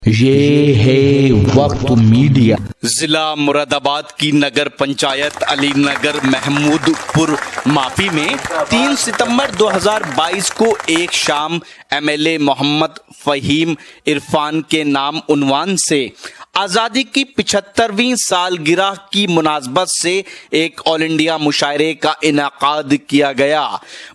یہ ہے وقت میڈیا۔ ضلع مراد آباد کی نگر پنچایت علی نگر محمود پور ماپی میں 3 ستمبر 2022 کو ایک شام MLA محمد فہیم عرفان کے نام عنوان سے آزادی کی 75ویں سالگرہ کی مناسبت سے ایک آل انڈیا مشاعرے کا انعقاد کیا گیا۔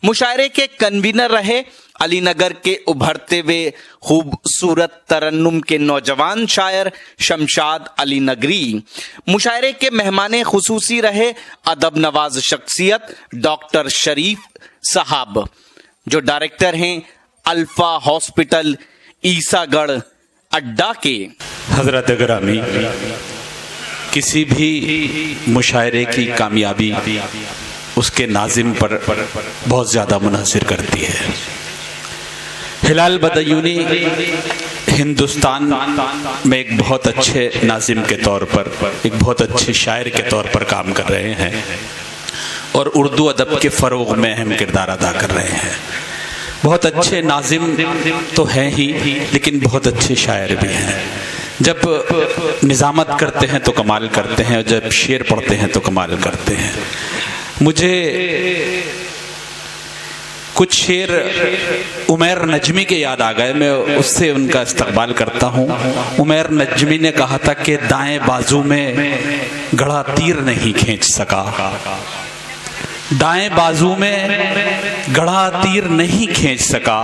مشاعرے کے کنوینر رہے علی نگر کے ابھرتے ہوئے خوبصورت ترنم کے نوجوان شاعر شمشاد علی نگری۔ مشاعرے کے مہمان خصوصی رہے ادب نواز شخصیت ڈاکٹر شریف صاحب، جو ڈائریکٹر ہیں الفا ہاسپٹل عیسیٰ گڑھ اڈا کے۔ حضرت گرامی، کسی بھی مشاعرے کی کامیابی اس کے ناظم پر بہت زیادہ منحصر کرتی ہے۔ ہلال بدیونی ہندوستان میں ایک بہت اچھے ناظم کے طور پر، ایک بہت اچھے شاعر کے طور پر کام کر رہے ہیں اور اردو ادب کے فروغ میں اہم کردار ادا کر رہے ہیں۔ بہت اچھے ناظم تو ہیں ہی، لیکن بہت اچھے شاعر بھی ہیں۔ جب نظامت کرتے ہیں تو کمال کرتے ہیں، اور جب شعر پڑھتے ہیں تو کمال کرتے ہیں۔ مجھے کچھ شعر عمیر نجمی کے یاد آ گئے، میں اس سے ان کا استقبال کرتا ہوں۔ عمیر نجمی نے کہا تھا کہ دائیں بازو میں گڑھا تیر نہیں کھینچ سکا، دائیں بازو میں گڑھا تیر نہیں کھینچ سکا،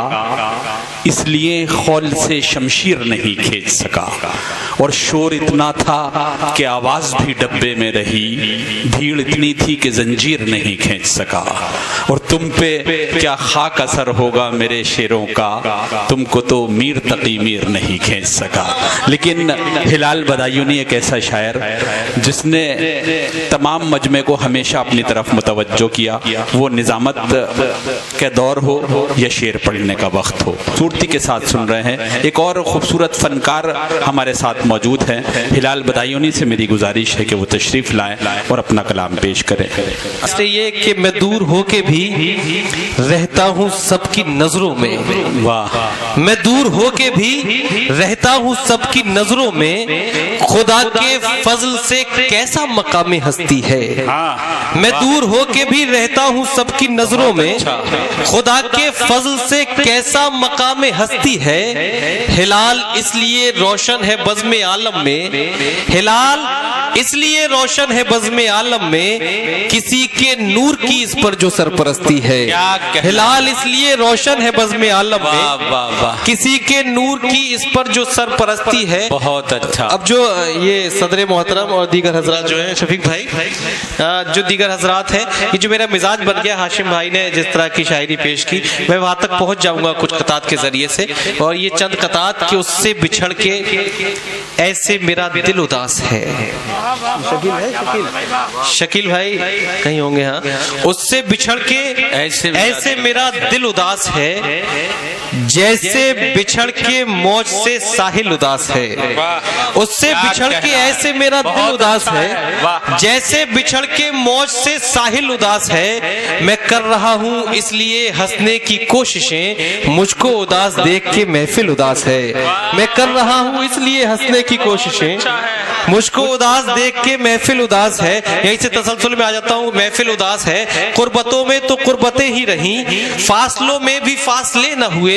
اس لیے خول سے شمشیر نہیں کھینچ سکا، اور شور اتنا تھا کہ آواز بھی ڈبے میں رہی، بھیڑ اتنی تھی کہ زنجیر نہیں کھینچ سکا، اور تم پہ کیا خاک اثر ہوگا میرے شعروں کا، تم کو تو میر تقی میر نہیں کھینچ سکا۔ لیکن ہلال بدیونی ایک ایسا شاعر جس نے تمام مجمع کو ہمیشہ اپنی طرف متوجہ کیا، وہ نظامت کے دور ہو یا شعر پڑھنے کا وقت ہو۔ صورتی کے ساتھ سن رہے ہیں۔ ایک اور خوبصورت فنکار ہمارے ساتھ موجود ہیں، ہلال بدیونی سے میری گزارش ہے کہ وہ تشریف لائیں اور اپنا کلام پیش کریں۔ اس لیے یہ کہ میں دور ہو کے بھی رہتا ہوں سب کی نظروں میں، واہ، میں دور ہو کے بھی رہتا ہوں سب کی نظروں میں، خدا کے فضل سے کیسا مقام ہستی ہے۔ میں دور ہو کے بھی رہتا ہوں سب کی نظروں میں، خدا کے فضل سے کیسا مقام ہستی ہے۔ ہلال اس لیے روشن ہے بزم عالم میں، ہلال اس لیے روشن ہے بزم عالم میں، کسی کے نور کی اس پر جو سرپرستی ہے۔ ہلال اس لیے روشن ہے بزم عالم میں، کسی کے نور کی اس پر جو سرپرستی ہے۔ بہت اچھا۔ اب جو یہ صدر محترم اور دیگر حضرات جو ہیں، شفیق بھائی، جو دیگر حضرات ہیں، یہ جو میرا مزاج بن گیا، ہاشم بھائی نے جس طرح کی شاعری پیش کی، میں وہاں تک پہنچ جاؤں گا کچھ قطعات کے ذریعے سے، اور یہ چند قطعات کہ اس سے بچھڑ کے ایسے میرا دل اداس ہے۔ شکیل بھائی کہیں ہوں گے، ہاں۔ اس سے بچھڑ کے ایسے میرا دل اداس ہے، جیسے بچھڑ کے موج سے ساحل اداس ہے۔ اس سے بچھڑ کے ایسے میرا دل اداس ہے، جیسے بچھڑ کے موج سے ساحل اداس ہے۔ میں کر رہا ہوں اس لیے ہنسنے کی کوششیں، مجھ کو اداس دیکھ کے محفل اداس ہے۔ میں کر رہا ہوں اس لیے ہنسنے کی کوششیں، مجھ کو اداس دیکھ کے محفل اداس ہے۔ یہیں سے تسلسل میں آ جاتا ہوں۔ محفل اداس ہے، قربتوں میں تو قربتیں ہی رہیں، فاصلوں میں بھی فاصلے نہ ہوئے،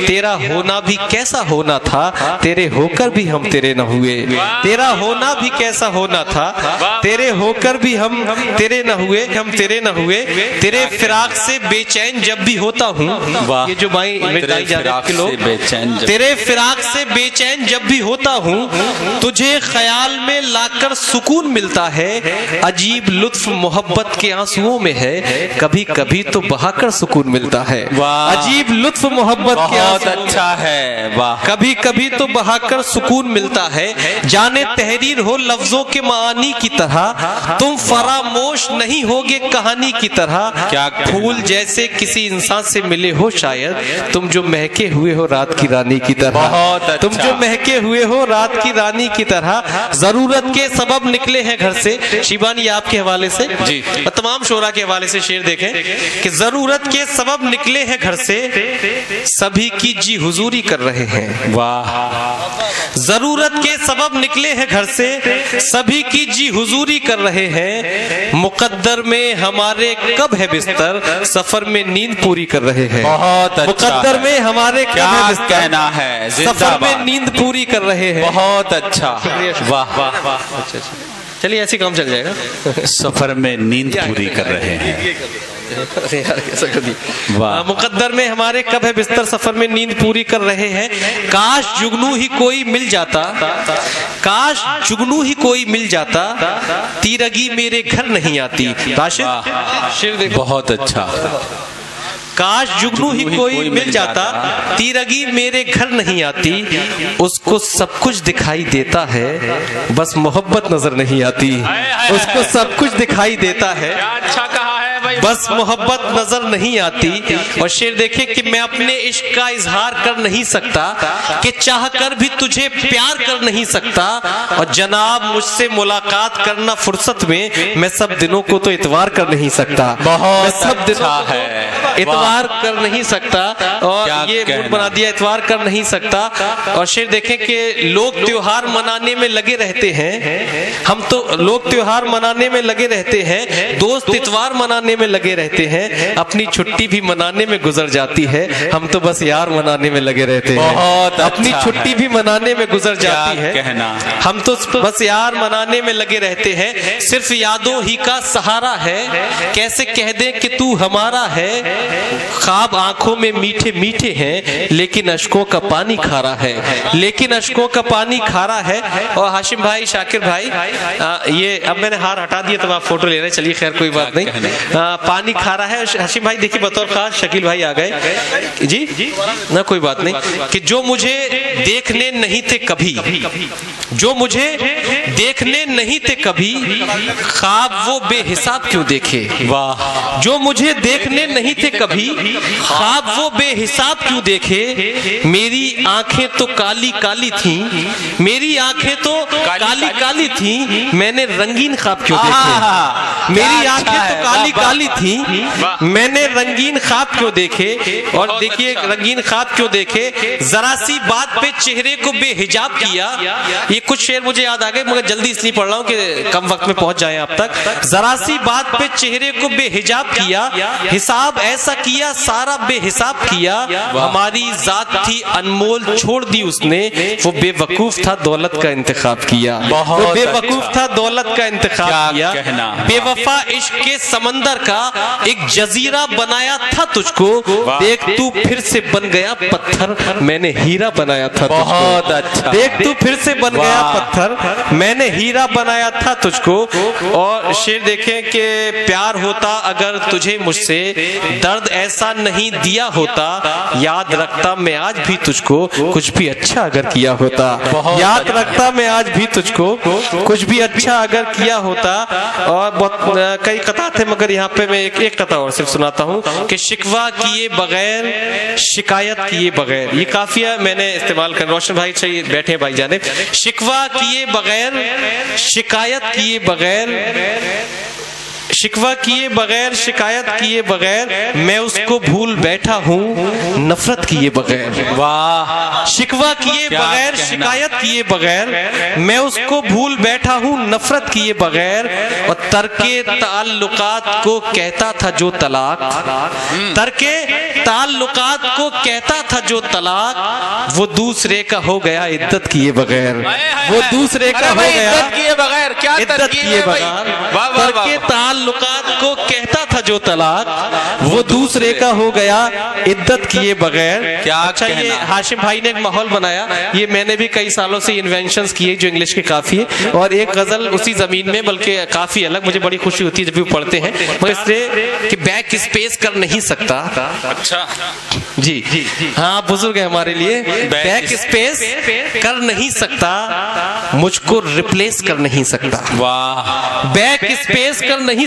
تیرا ہونا بھی کیسا ہونا تھا، تیرے ہو کر بھی ہم تیرے نہ ہوئے۔ تیرا ہونا بھی کیسا ہونا تھا، تیرے ہو کر بھی ہم تیرے نہ ہوئے، ہم تیرے نہ ہوئے۔ تیرے فراق سے بے چین جب بھی ہوتا ہوں، یہ جو بھائی تیرے فراق سے بے چین جب بھی ہوتا ہوں، تجھے خیال میں لا کر سکون ملتا ہے۔ عجیب لطف محبت کے آنسوؤں میں ہے، کبھی کبھی تو بہا کر سکون ملتا ہے۔ عجیب لطف محبت کے بہت اچھا ہے، واہ، کبھی کبھی تو بہا کر سکون ملتا ہے۔ جانے تحریر ہو لفظوں کے معانی کی طرح، تم فراموش نہیں ہوگے کہانی کی طرح۔ کیا پھول جیسے کسی انسان سے ملے ہو شاید، تم جو مہکے ہوئے ہو رات کی رانی کی طرح۔ تم جو مہکے ہوئے ہو رات کی کی رانی کی طرح ضرورت کے سبب نکلے ہیں گھر سے. شیبانی آپ کے حوالے سے جی اور تمام شعراء کے حوالے سے شعر دیکھیں کہ ضرورت کے سبب نکلے ہیں گھر سے سبھی کی جی حضوری کر رہے ہیں. واہ. ضرورت کے سبب نکلے ہیں گھر سے سبھی کی جی حضوری کر رہے ہیں. مقدر میں ہمارے کب ہے بستر سفر میں نیند پوری کر رہے ہیں. بہت اچھا. مقدر میں ہمارے کب کیا ہے بستر کہنا ہے. سفر میں نیند پوری کر رہے ہیں. بہت اچھا. واہ واہ. چلیے ایسے کام چل جائے گا. سفر میں نیند پوری کر رہے ہیں. مقدر میں ہمارے کب ہے بستر سفر میں نیند پوری کر رہے ہیں. کاش جگنو ہی کوئی مل جاتا کاش جگنو ہی کوئی مل جاتا تیرگی میرے گھر نہیں آتی. بہت اچھا. کاش جگنو ہی کوئی مل جاتا تیرگی میرے گھر نہیں آتی. اس کو سب کچھ دکھائی دیتا ہے بس محبت نظر نہیں آتی. اس کو سب کچھ دکھائی دیتا ہے بس محبت نظر نہیں آتی. اور شعر دیکھیں کہ میں اپنے عشق کا اظہار کر نہیں سکتا کہ چاہ کر بھی تجھے پیار کر نہیں سکتا. اور جناب مجھ سے ملاقات کرنا فرصت میں سب دنوں کو تو اتوار کر نہیں سکتا. بہت سب دنوں ہے. اتوار کر نہیں سکتا اور یہ موڈ بنا دیا اتوار کر نہیں سکتا. اور شعر دیکھیں کہ لوگ تیوہار منانے میں لگے رہتے ہیں. ہم تو لوگ تیوہار منانے میں لگے رہتے ہیں دوست اتوار منانے میں لگے رہتے ہیں. اپنی چھٹی بھی منانے میں گزر جاتی ہے ہم تو بس یار منانے میں لگے رہتے ہیں. اپنی چھٹی بھی منانے میں گزر جاتی ہے ہم تو بس یار منانے میں لگے رہتے ہیں. صرف یادوں ہی کا سہارا ہے کیسے کہہ دیں کہ تو ہمارا ہے. خواب آنکھوں میں میٹھے میٹھے ہیں لیکن اشکوں کا پانی کھارا ہے لیکن اشکوں کا پانی کھارا ہے. اور ہاشم بھائی شاکر بھائی یہ اب میں نے ہار ہٹا دیا تو آپ فوٹو لے رہے ہیں. چلیے خیر کوئی بات نہیں. پانی کھارا ہے. ہاشم بھائی دیکھیے بطور خاص شکیل بھائی آ گئے. جی نہ کوئی بات نہیں. کہ جو مجھے دیکھنے نہیں تھے کبھی جو مجھے دیکھنے نہیں تھے کبھی خواب وہ بے حساب کیوں دیکھے. واہ. جو مجھے دیکھنے نہیں تھے کبھی خواب وہ بے حساب کیوں دیکھے. میری آنکھیں تو کالی کالی تھیں میری آنکھیں تو کالی کالی تھیں میں نے رنگین خواب کیوں دیکھے. میری آنکھیں تو کالی کالی تھیں میں نے رنگین خواب کیوں دیکھے. اور دیکھیے رنگین خواب کیوں دیکھے. ذرا سی بات پہ چہرے کو بے حجاب کیا. یہ کچھ شعر مجھے یاد آ گئے مگر جلدی اس لیے پڑھ رہا ہوں کہ کم وقت میں پہنچ جائیں آپ تک. ذرا سی بات پہ چہرے کو بے حجاب کیا حساب ایسا کیا سارا بے حساب کیا. ہماری ذات تھی انمول چھوڑ دی اس نے وہ بے وقوف تھا دولت کا انتخاب کیا. وہ بے وقوف تھا دولت کا انتخاب کیا. بے وفا عشق کے سمندر کا ایک جزیرہ بنایا تھا تجھ کو. دیکھ تو پھر سے بن گیا پتھر میں نے ہیرا بنایا تھا. بہت اچھا. دیکھ تو پھر سے بن گیا پتھر میں نے ہیرا بنایا تھا تجھ کو. اور شعر دیکھیں کہ پیار ہوتا اگر تجھے مجھ سے درد ایسا نہیں دیا ہوتا. یاد رکھتا میں آج بھی تجھ کو کچھ بھی اچھا اگر کیا ہوتا. یاد رکھتا میں آج بھی تجھ کو کچھ بھی اچھا اگر کیا ہوتا. اور بہت کئی قطعات ہیں مگر یہاں پہ میں ایک قطعہ اور صرف سناتا ہوں کہ شکوہ کیے بغیر شکایت کیے بغیر. یہ قافیہ میں نے استعمال کر روشن بھائی چاہیے بیٹھے بھائی جانب. شکوہ کیے بغیر شکایت کیے بغیر شکوہ کیے بغیر شکایت کیے بغیر میں اس کو بھول بیٹھا ہوں نفرت کیے بغیر. واہ. شکوہ کیے بغیر شکایت کیے بغیر میں اس کو بھول بیٹھا ہوں نفرت کیے بغیر. اور ترک تعلقات کو کہتا تھا جو طلاق ترک تعلقات کو کہتا تھا جو طلاق وہ دوسرے کا ہو گیا عدت کیے بغیر. وہ دوسرے کا ہو گیا عدت کیے بغیر. ترک تعلقات کو کہتا تھا جو طلاق وہ دوسرے کا ہو گیا عدت کیے بغیر. اچھا یہ ہاشم بھائی نے ایک ماحول بنایا. یہ میں نے بھی کئی سالوں سے انوینشنز کیے جو انگلش کے کافی ہے اور ایک غزل اسی زمین میں بلکہ کافی الگ. مجھے بڑی خوشی ہوتی ہے جب بھی وہ پڑھتے ہیں اس لیے کہ بیک اسپیس کر نہیں سکتا. اچھا جی ہاں بزرگ ہے ہمارے لیے. بیک اسپیس کر نہیں سکتا مجھ کو ریپلیس کر نہیں سکتا. واہ. بیک اسپیس کر نہیں